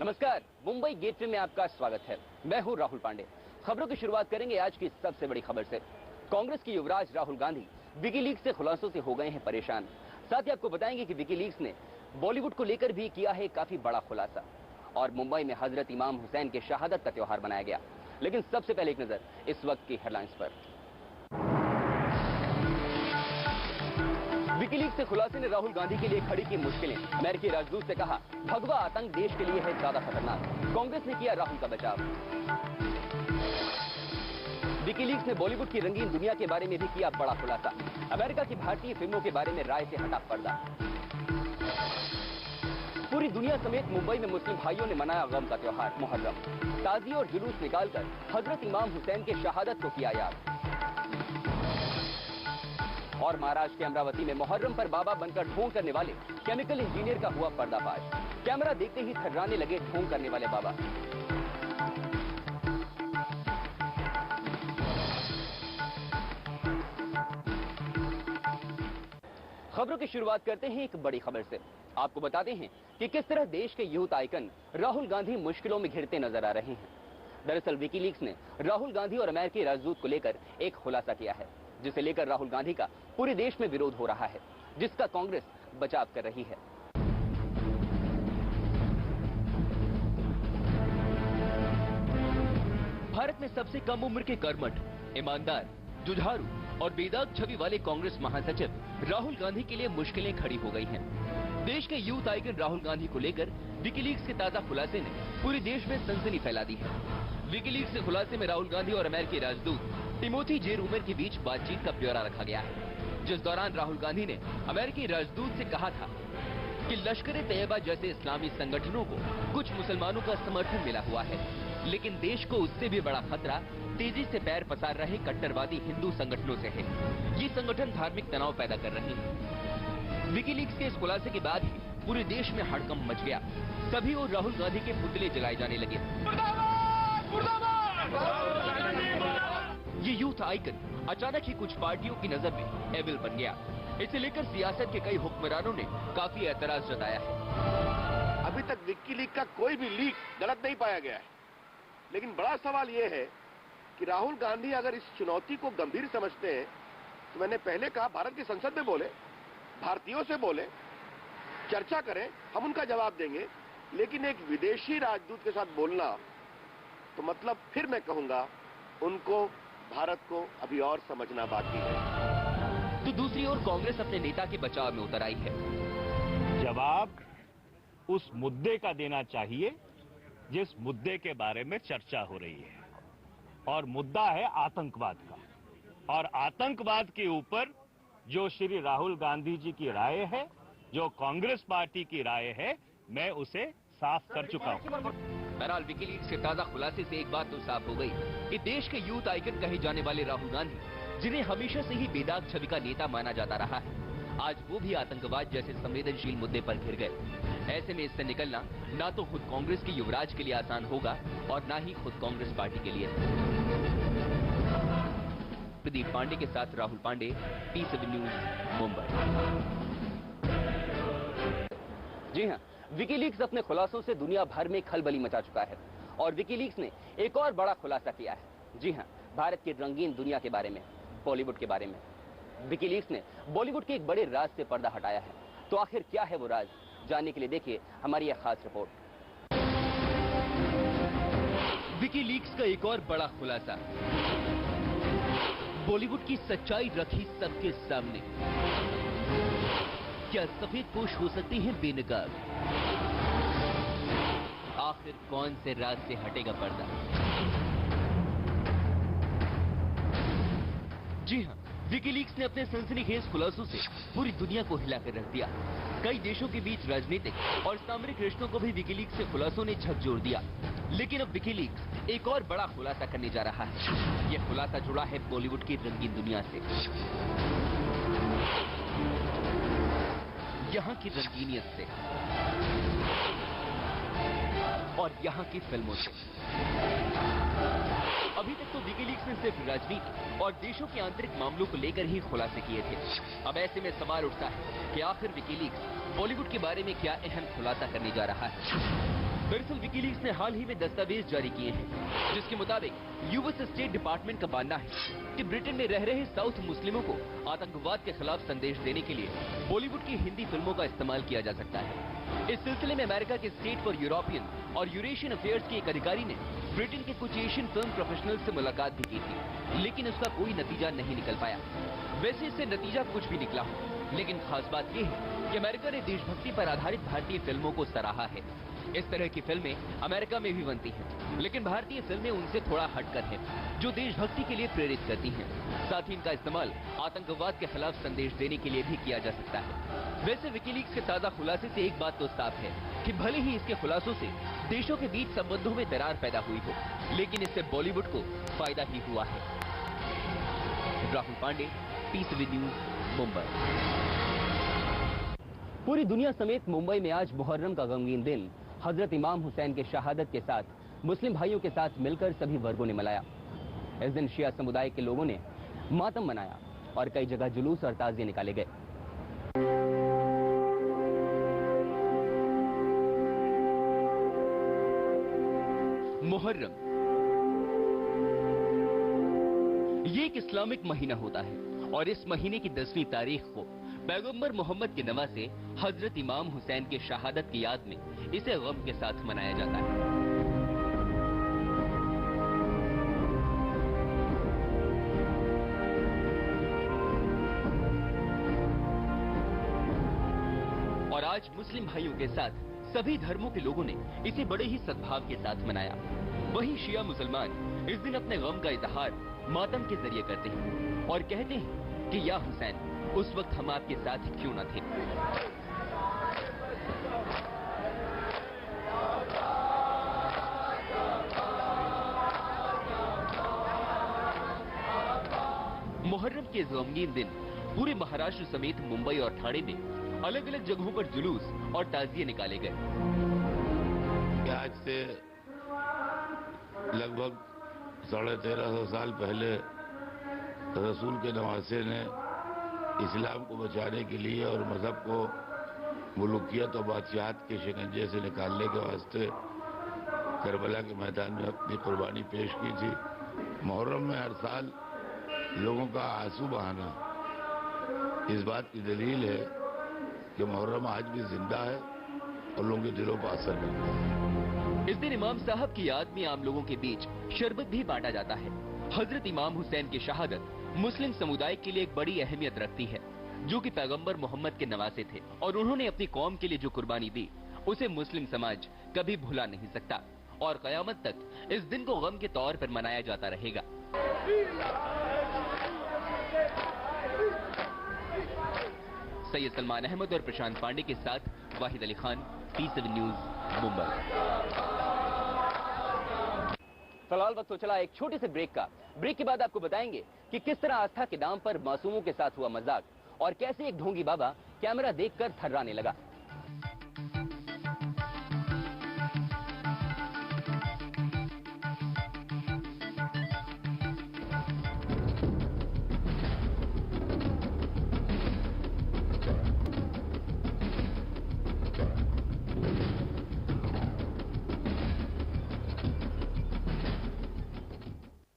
नमस्कार, मुंबई गेटवे में आपका स्वागत है। मैं हूं राहुल पांडे। खबरों की शुरुआत करेंगे आज की सबसे बड़ी खबर से। कांग्रेस के युवराज राहुल गांधी विकीलीक्स के खुलासों से हो गए हैं परेशान। साथ ही आपको बताएंगे कि विकीलीक्स ने बॉलीवुड को लेकर भी किया है काफी बड़ा खुलासा। और मुंबई में हजरत इमाम हुसैन के शहादत का त्योहार मनाया गया। लेकिन सबसे पहले एक नजर इस वक्त की हेडलाइंस पर। विकीलीक्स के खुलासे ने राहुल गांधी के लिए खड़ी की मुश्किलें। अमेरिकी राजदूत से कहा, भगवा आतंक देश के लिए है ज्यादा खतरनाक। कांग्रेस ने किया राहुल का बचाव। विकीलीक्स ने बॉलीवुड की रंगीन दुनिया के बारे में भी किया बड़ा खुलासा। अमेरिका की भारतीय फिल्मों के बारे में राय से हटा पर्दा। पूरी दुनिया समेत मुंबई में मुस्लिम भाइयों ने मनाया गम का त्योहार मुहर्रम। ताज़िए और जुलूस निकालकर हजरत इमाम हुसैन के शहादत को किया याद। और महाराष्ट्र के अमरावती में मुहर्रम पर बाबा बनकर ढोंग करने वाले केमिकल इंजीनियर का हुआ पर्दाफाश। कैमरा देखते ही थर्राने लगे ढोंग करने वाले बाबा। खबरों की शुरुआत करते हैं एक बड़ी खबर से। आपको बताते हैं कि किस तरह देश के यूथ आइकन राहुल गांधी मुश्किलों में घिरते नजर आ रहे हैं। दरअसल विकीलीक्स ने राहुल गांधी और अमेरिकी राजदूत को लेकर एक खुलासा किया है, जिसे लेकर राहुल गांधी का पूरे देश में विरोध हो रहा है, जिसका कांग्रेस बचाव कर रही है। भारत में सबसे कम उम्र के कर्मठ, ईमानदार, जुझारू और बेदाग छवि वाले कांग्रेस महासचिव राहुल गांधी के लिए मुश्किलें खड़ी हो गई हैं। देश के यूथ आइकन राहुल गांधी को लेकर विकीलीक्स के ताजा खुलासे ने पूरे देश में सनसनी फैला दी है। विकीलीक्स के खुलासे में राहुल गांधी और अमेरिकी राजदूत टिमोथी जे रूमर के बीच बातचीत का ब्यौरा रखा गया है, जिस दौरान राहुल गांधी ने अमेरिकी राजदूत से कहा था कि लश्कर-ए-तैयबा जैसे इस्लामी संगठनों को कुछ मुसलमानों का समर्थन मिला हुआ है, लेकिन देश को उससे भी बड़ा खतरा तेजी से पैर पसार रहे कट्टरवादी हिंदू संगठनों से है। ये संगठन धार्मिक तनाव पैदा कर रहे हैं। विकीलीक्स के इस खुलासे के बाद ही पूरे देश में हड़कंप मच गया। सभी और राहुल गांधी के पुतले जलाए जाने लगे। ये यूथ आइकन अचानक ही कुछ पार्टियों की नजर में एविल बन गया। इसे लेकर सियासत के कई हुक्मरानों ने काफी एतराज जताया है। अभी तक विकीलीक्स का कोई भी लीक गलत नहीं पाया गया है, लेकिन बड़ा सवाल ये है कि राहुल गांधी अगर इस चुनौती को गंभीर समझते हैं तो मैंने पहले कहा भारत की संसद में बोले, भारतीयों से बोले, चर्चा करें, हम उनका जवाब देंगे। लेकिन एक विदेशी राजदूत के साथ बोलना तो मतलब फिर मैं कहूंगा उनको भारत को अभी और समझना बाकी है। तो दूसरी ओर कांग्रेस अपने नेता के बचाव में उतर आई है। जवाब उस मुद्दे का देना चाहिए जिस मुद्दे के बारे में चर्चा हो रही है, और मुद्दा है आतंकवाद का। और आतंकवाद के ऊपर जो श्री राहुल गांधी जी की राय है, जो कांग्रेस पार्टी की राय है, मैं उसे साफ कर चुका हूं। बहरहाल विकीलीक्स के ताजा खुलासे से एक बात तो साफ हो गई कि देश के यूथ आइकन कहे जाने वाले राहुल गांधी, जिन्हें हमेशा से ही बेदाग छवि का नेता माना जाता रहा है, आज वो भी आतंकवाद जैसे संवेदनशील मुद्दे पर घिर गए। ऐसे में इससे निकलना ना तो खुद कांग्रेस के युवराज के लिए आसान होगा और ना ही खुद कांग्रेस पार्टी के लिए। प्रदीप पांडे के साथ राहुल पांडे, T7 न्यूज, मुंबई। जी हाँ, विकीलीक्स अपने खुलासों से दुनिया भर में खलबली मचा चुका है। और विकीलीक्स ने एक और बड़ा खुलासा किया है। जी हाँ, भारत की रंगीन दुनिया के बारे में, बॉलीवुड के बारे में। विकीलीक्स ने बॉलीवुड के एक बड़े राज से पर्दा हटाया है। तो आखिर क्या है वो राज, जानने के लिए देखिए हमारी यह खास रिपोर्ट। विकीलीक्स का एक और बड़ा खुलासा, बॉलीवुड की सच्चाई रखी सबके सामने। क्या सफेद पोश हो सकती हैं बेनकाब? आखिर कौन से राज से हटेगा पर्दा? जी हाँ, विकीलीक्स ने अपने सनसनीखेज खुलासों से पूरी दुनिया को हिलाकर रख दिया। कई देशों के बीच राजनीतिक और सामरिक रिश्तों को भी विकीलीक्स के खुलासों ने झकझोर दिया। लेकिन अब विकीलीक्स एक और बड़ा खुलासा करने जा रहा है। यह खुलासा जुड़ा है बॉलीवुड की रंगीन दुनिया से, यहाँ की रंगीनियत से और यहाँ की फिल्मों से। अभी तक तो विकीलीक्स ने सिर्फ राजनीति और देशों के आंतरिक मामलों को लेकर ही खुलासे किए थे। अब ऐसे में सवाल उठता है कि आखिर विकीलीक्स बॉलीवुड के बारे में क्या अहम खुलासा करने जा रहा है। दरअसल विकीलीक्स ने हाल ही में दस्तावेज जारी किए हैं जिसके मुताबिक यूएस स्टेट डिपार्टमेंट का मानना है कि ब्रिटेन में रह रहे साउथ मुस्लिमों को आतंकवाद के खिलाफ संदेश देने के लिए बॉलीवुड की हिंदी फिल्मों का इस्तेमाल किया जा सकता है। इस सिलसिले में अमेरिका के स्टेट फॉर यूरोपियन और यूरेशियन अफेयर्स के एक अधिकारी ने ब्रिटेन के कुछ एशियन फिल्म प्रोफेशनल्स से मुलाकात भी की थी, लेकिन उसका कोई नतीजा नहीं निकल पाया। वैसे इससे नतीजा कुछ भी निकला हो, लेकिन खास बात यह है कि अमेरिका ने देशभक्ति पर आधारित भारतीय फिल्मों को सराहा है। इस तरह की फिल्में अमेरिका में भी बनती हैं, लेकिन भारतीय फिल्में उनसे थोड़ा हटकर हैं, जो देशभक्ति के लिए प्रेरित करती हैं। साथ ही इनका इस्तेमाल आतंकवाद के खिलाफ संदेश देने के लिए भी किया जा सकता है। वैसे विकीलीक्स के ताजा खुलासे से एक बात तो साफ है कि भले ही इसके खुलासों से देशों के बीच संबंधों में दरार पैदा हुई हो, लेकिन इससे बॉलीवुड को फायदा ही हुआ है। Rahul Pandey, TCV news, Mumbai. पूरी दुनिया समेत मुंबई में आज मुहर्रम का गमगीन दिन हजरत इमाम हुसैन के शहादत के साथ मुस्लिम भाइयों के साथ मिलकर सभी वर्गों ने मनाया। इस दिन शिया समुदाय के लोगों ने मातम मनाया और कई जगह जुलूस और ताज़िए निकाले गए। मुहर्रम ये एक इस्लामिक महीना होता है और इस महीने की 10वीं तारीख को पैगंबर मोहम्मद के नवासे हजरत इमाम हुसैन के शहादत की याद में इसे गम के साथ मनाया जाता है। और आज मुस्लिम भाइयों के साथ सभी धर्मों के लोगों ने इसे बड़े ही सद्भाव के साथ मनाया। वहीं शिया मुसलमान इस दिन अपने गम का इजहार मातम के जरिए करते हैं और कहते हैं कि या हुसैन, उस वक्त हम आपके साथ क्यों न थे। मुहर्रम के इस गमगीन दिन पूरे महाराष्ट्र समेत मुंबई और ठाणे में अलग अलग जगहों पर जुलूस और ताजिए निकाले गए। आज से लगभग 1350 साल पहले रसूल के नवासे ने इस्लाम को बचाने के लिए और मजहब को मुल्कियत और बादशाहत के शिकंजे से निकालने के वास्ते करबला के मैदान में अपनी कुर्बानी पेश की थी। मुहर्रम में हर साल लोगों का आंसू बहाना इस बात की दलील है कि मुहर्रम आज भी जिंदा है और लोगों के दिलों पर असर करता है। इस दिन इमाम साहब की याद में आम लोगों के बीच शरबत भी बांटा जाता है। हजरत इमाम हुसैन की शहादत मुस्लिम समुदाय के लिए एक बड़ी अहमियत रखती है, जो कि पैगंबर मोहम्मद के नवासे थे और उन्होंने अपनी कौम के लिए जो कुर्बानी दी उसे मुस्लिम समाज कभी भुला नहीं सकता और कयामत तक इस दिन को गम के तौर पर मनाया जाता रहेगा। सैयद सलमान अहमद और प्रशांत पांडे के साथ वाहिद अली खान, टीसीवी न्यूज, मुंबई। फिलहाल वक्त तो चला एक छोटे से ब्रेक का। ब्रेक के बाद आपको बताएंगे कि किस तरह आस्था के नाम पर मासूमों के साथ हुआ मजाक और कैसे एक ढोंगी बाबा कैमरा देखकर थर्राने लगा।